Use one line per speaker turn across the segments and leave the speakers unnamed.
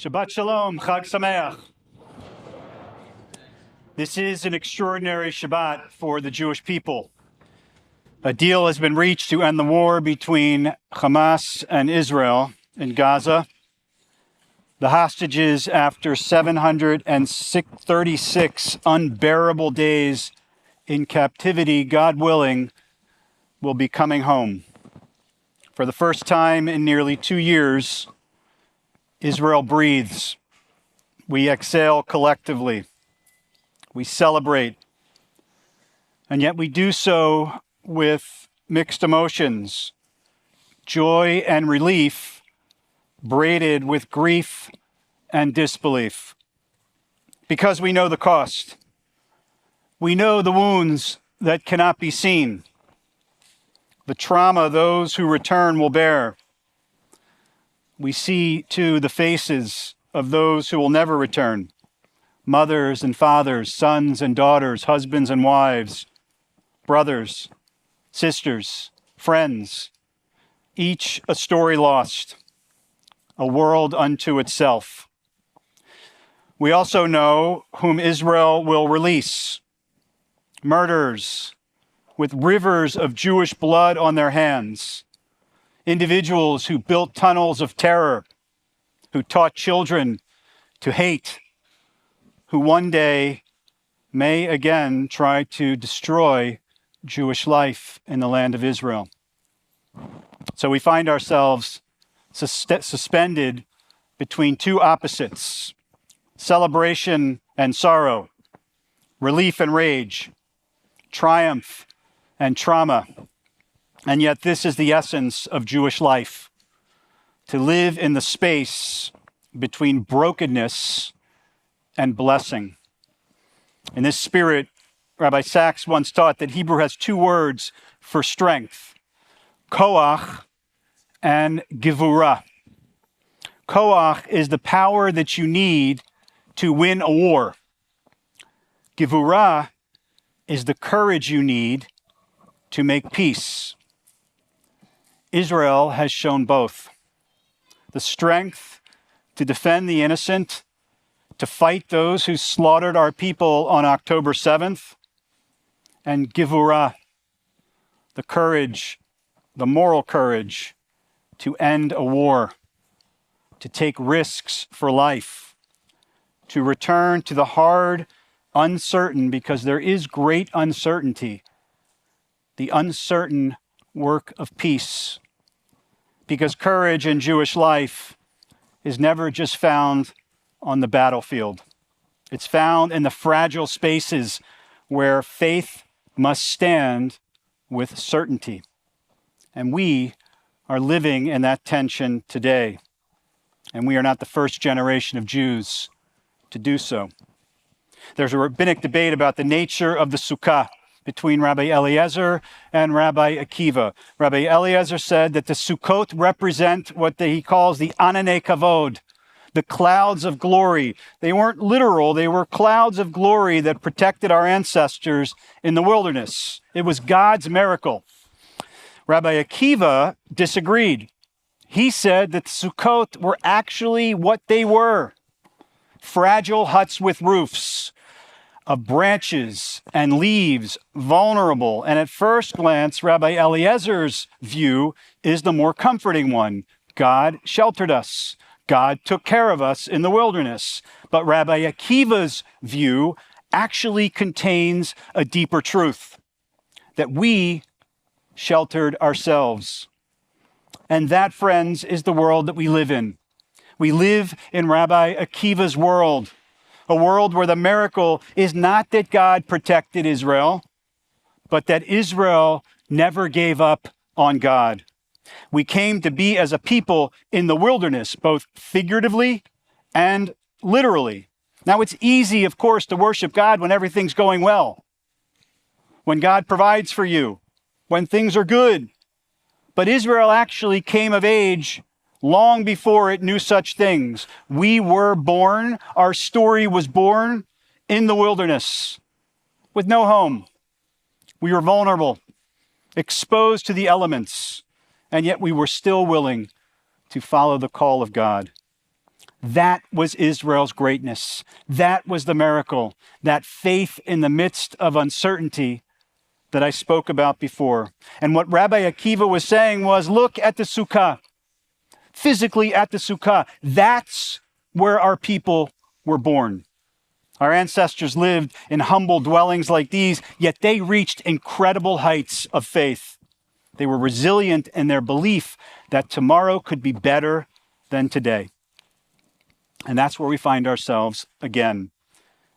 Shabbat Shalom, Chag Sameach. This is an extraordinary Shabbat for the Jewish people. A deal has been reached to end the war between Hamas and Israel in Gaza. The hostages, after 736 unbearable days in captivity, God willing, will be coming home. For the first time in nearly 2 years, Israel breathes. We exhale collectively. We celebrate. And yet we do so with mixed emotions, joy and relief, braided with grief and disbelief. Because we know the cost. We know the wounds that cannot be seen, the trauma those who return will bear. We see, too, the faces of those who will never return, mothers and fathers, sons and daughters, husbands and wives, brothers, sisters, friends, each a story lost, a world unto itself. We also know whom Israel will release, murderers with rivers of Jewish blood on their hands, individuals who built tunnels of terror, who taught children to hate, who one day may again try to destroy Jewish life in the land of Israel. So we find ourselves suspended between two opposites, celebration and sorrow, relief and rage, triumph and trauma. And yet this is the essence of Jewish life, to live in the space between brokenness and blessing. In this spirit, Rabbi Sachs once taught that Hebrew has two words for strength, koach and gevurah. Koach is the power that you need to win a war. Gevurah is the courage you need to make peace. Israel has shown both. The strength to defend the innocent, to fight those who slaughtered our people on October 7th, and gevurah, the courage, the moral courage to end a war, to take risks for life, to return to the hard, uncertain, because there is great uncertainty, the uncertain work of peace. Because courage in Jewish life is never just found on the battlefield. It's found in the fragile spaces where faith must stand with certainty. And we are living in that tension today. And we are not the first generation of Jews to do so. There's a rabbinic debate about the nature of the Sukkah between Rabbi Eliezer and Rabbi Akiva. Rabbi Eliezer said that the Sukkot represent what he calls the Ananei Kavod, the clouds of glory. They weren't literal, they were clouds of glory that protected our ancestors in the wilderness. It was God's miracle. Rabbi Akiva disagreed. He said that the Sukkot were actually what they were, fragile huts with roofs, of branches and leaves, vulnerable. And at first glance, Rabbi Eliezer's view is the more comforting one. God sheltered us. God took care of us in the wilderness. But Rabbi Akiva's view actually contains a deeper truth, that we sheltered ourselves. And that, friends, is the world that we live in. We live in Rabbi Akiva's world. A world where the miracle is not that God protected Israel, but that Israel never gave up on God. We came to be as a people in the wilderness, both figuratively and literally. Now, it's easy, of course, to worship God when everything's going well, when God provides for you, when things are good. But Israel actually came of age long before it knew such things. We were born, our story was born in the wilderness with no home. We were vulnerable, exposed to the elements, and yet we were still willing to follow the call of God. That was Israel's greatness. That was the miracle, that faith in the midst of uncertainty that I spoke about before. And what Rabbi Akiva was saying was, look at the Sukkah, physically at the Sukkah. That's where our people were born. Our ancestors lived in humble dwellings like these, yet they reached incredible heights of faith. They were resilient in their belief that tomorrow could be better than today. And that's where we find ourselves again,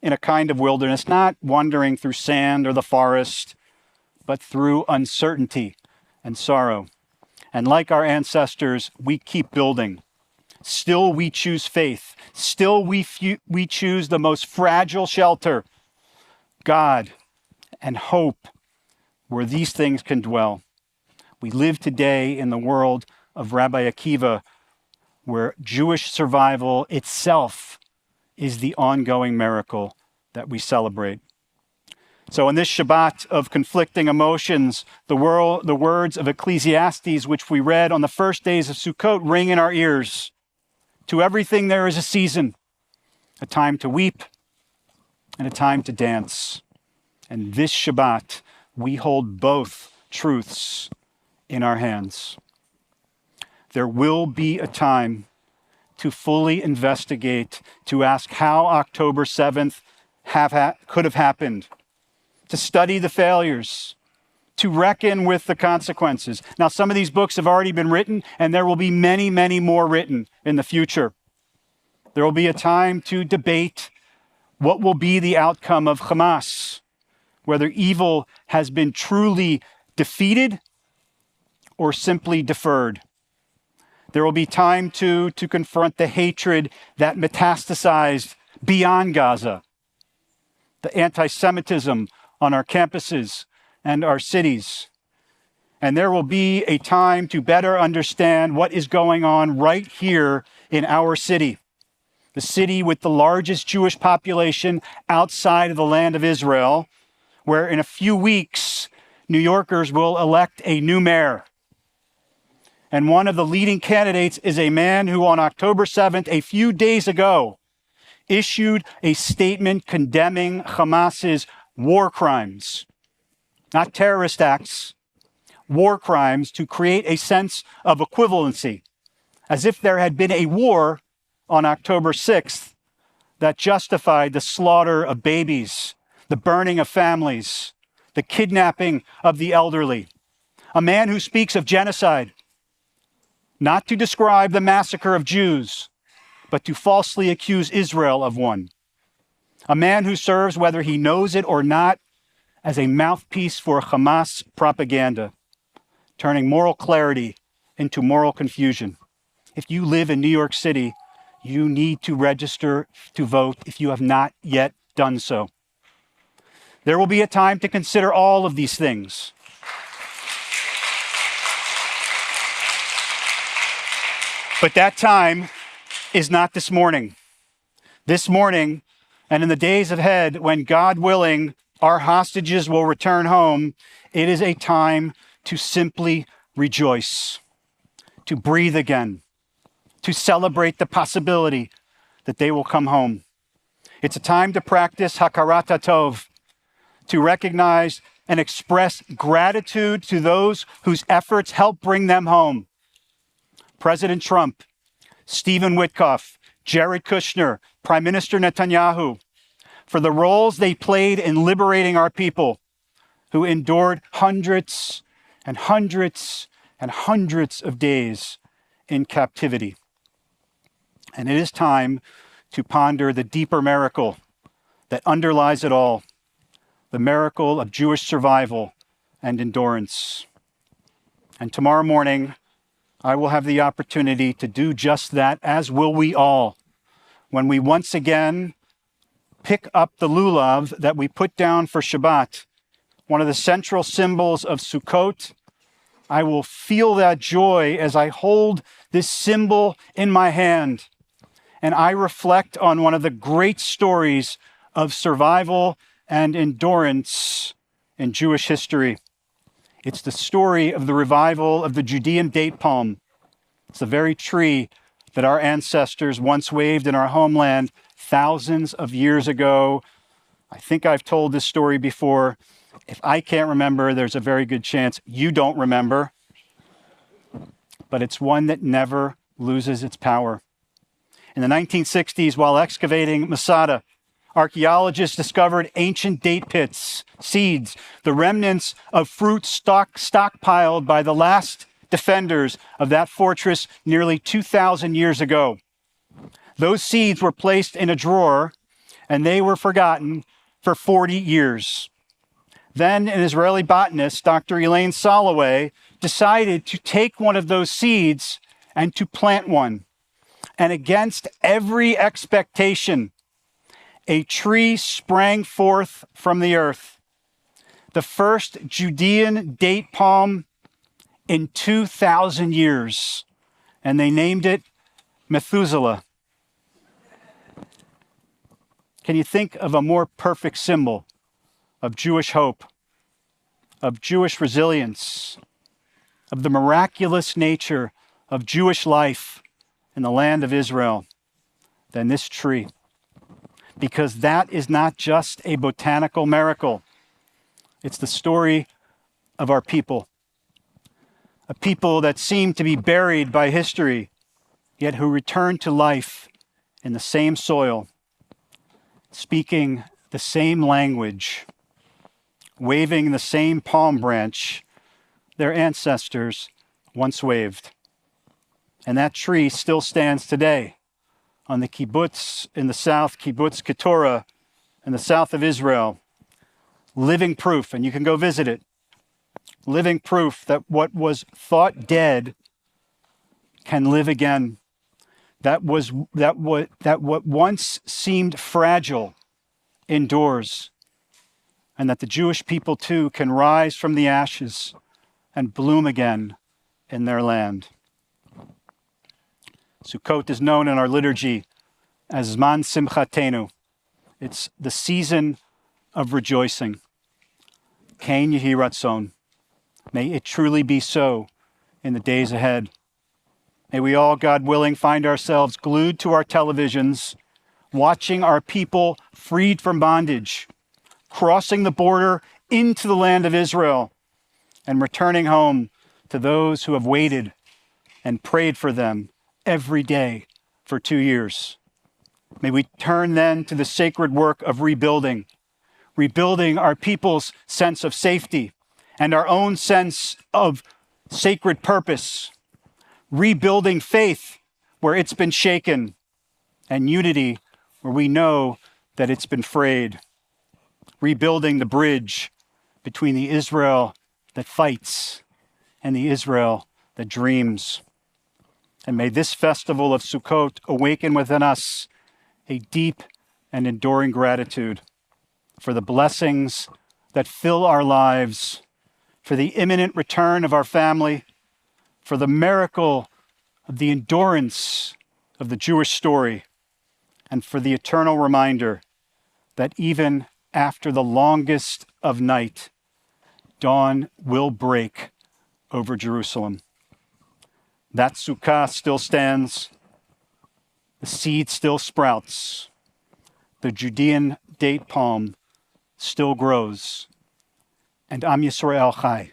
in a kind of wilderness, not wandering through sand or the forest, but through uncertainty and sorrow. And like our ancestors, we keep building. Still we choose faith. Still we choose the most fragile shelter, God and hope, where these things can dwell. We live today in the world of Rabbi Akiva, where Jewish survival itself is the ongoing miracle that we celebrate. So in this Shabbat of conflicting emotions, the words of Ecclesiastes, which we read on the first days of Sukkot, ring in our ears. To everything there is a season, a time to weep and a time to dance. And this Shabbat, we hold both truths in our hands. There will be a time to fully investigate, to ask how October 7th could have happened, to study the failures, to reckon with the consequences. Now, some of these books have already been written, and there will be many, many more written in the future. There will be a time to debate what will be the outcome of Hamas, whether evil has been truly defeated or simply deferred. There will be time to confront the hatred that metastasized beyond Gaza, the anti-Semitism on our campuses and our cities. And there will be a time to better understand what is going on right here in our city, the city with the largest Jewish population outside of the land of Israel, where in a few weeks, New Yorkers will elect a new mayor. And one of the leading candidates is a man who on October 7th, a few days ago, issued a statement condemning Hamas's war crimes, not terrorist acts, war crimes, to create a sense of equivalency, as if there had been a war on October 6th that justified the slaughter of babies, the burning of families, the kidnapping of the elderly. A man who speaks of genocide, not to describe the massacre of Jews, but to falsely accuse Israel of one. A man who serves, whether he knows it or not, as a mouthpiece for Hamas propaganda, turning moral clarity into moral confusion. If you live in New York City, you need to register to vote if you have not yet done so. There will be a time to consider all of these things. But that time is not this morning. This morning, and in the days ahead, when God willing, our hostages will return home, it is a time to simply rejoice, to breathe again, to celebrate the possibility that they will come home. It's a time to practice hakarat hatov, to recognize and express gratitude to those whose efforts helped bring them home. President Trump, Stephen Witkoff, Jared Kushner, Prime Minister Netanyahu, for the roles they played in liberating our people, who endured hundreds and hundreds and hundreds of days in captivity. And it is time to ponder the deeper miracle that underlies it all, the miracle of Jewish survival and endurance. And tomorrow morning, I will have the opportunity to do just that, as will we all, when we once again pick up the lulav that we put down for Shabbat, one of the central symbols of Sukkot. I will feel that joy as I hold this symbol in my hand, and I reflect on one of the great stories of survival and endurance in Jewish history. It's the story of the revival of the Judean date palm. It's the very tree that our ancestors once waved in our homeland thousands of years ago. I think I've told this story before. If I can't remember, there's a very good chance you don't remember. But it's one that never loses its power. In the 1960s, while excavating Masada, archaeologists discovered ancient date pits, seeds, the remnants of fruit stockpiled by the last defenders of that fortress nearly 2,000 years ago. Those seeds were placed in a drawer, and they were forgotten for 40 years. Then an Israeli botanist, Dr. Elaine Soloway, decided to take one of those seeds and to plant one. And against every expectation, a tree sprang forth from the earth. The first Judean date palm in 2,000 years. And they named it Methuselah. Can you think of a more perfect symbol of Jewish hope, of Jewish resilience, of the miraculous nature of Jewish life in the land of Israel than this tree? Because that is not just a botanical miracle. It's the story of our people. A people that seem to be buried by history, yet who return to life in the same soil, speaking the same language, waving the same palm branch their ancestors once waved. And that tree still stands today on the kibbutz in the south, kibbutz Keturah, in the south of Israel. Living proof, and you can go visit it. Living proof that what was thought dead can live again. That what once seemed fragile endures, and that the Jewish people too can rise from the ashes and bloom again in their land. Sukkot is known in our liturgy as Zman Simchatenu. It's the season of rejoicing. Ken Yehi Ratzon. May it truly be so in the days ahead. May we all, God willing, find ourselves glued to our televisions, watching our people freed from bondage, crossing the border into the land of Israel, and returning home to those who have waited and prayed for them every day for 2 years. May we turn then to the sacred work of rebuilding our people's sense of safety and our own sense of sacred purpose, rebuilding faith where it's been shaken, and unity where we know that it's been frayed, rebuilding the bridge between the Israel that fights and the Israel that dreams. And may this festival of Sukkot awaken within us a deep and enduring gratitude for the blessings that fill our lives, for the imminent return of our family, for the miracle of the endurance of the Jewish story, and for the eternal reminder that even after the longest of night, dawn will break over Jerusalem. That sukkah still stands, the seed still sprouts, the Judean date palm still grows, and Am Yisrael Chai,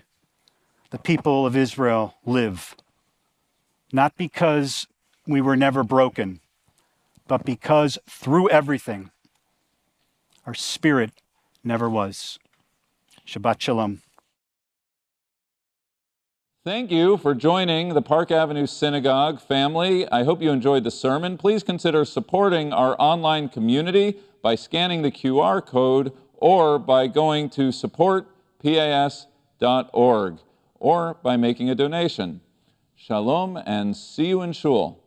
the people of Israel, live. Not because we were never broken, but because through everything, our spirit never was. Shabbat Shalom.
Thank you for joining the Park Avenue Synagogue family. I hope you enjoyed the sermon. Please consider supporting our online community by scanning the QR code or by going to supportpas.org or by making a donation. Shalom and see you in Shul.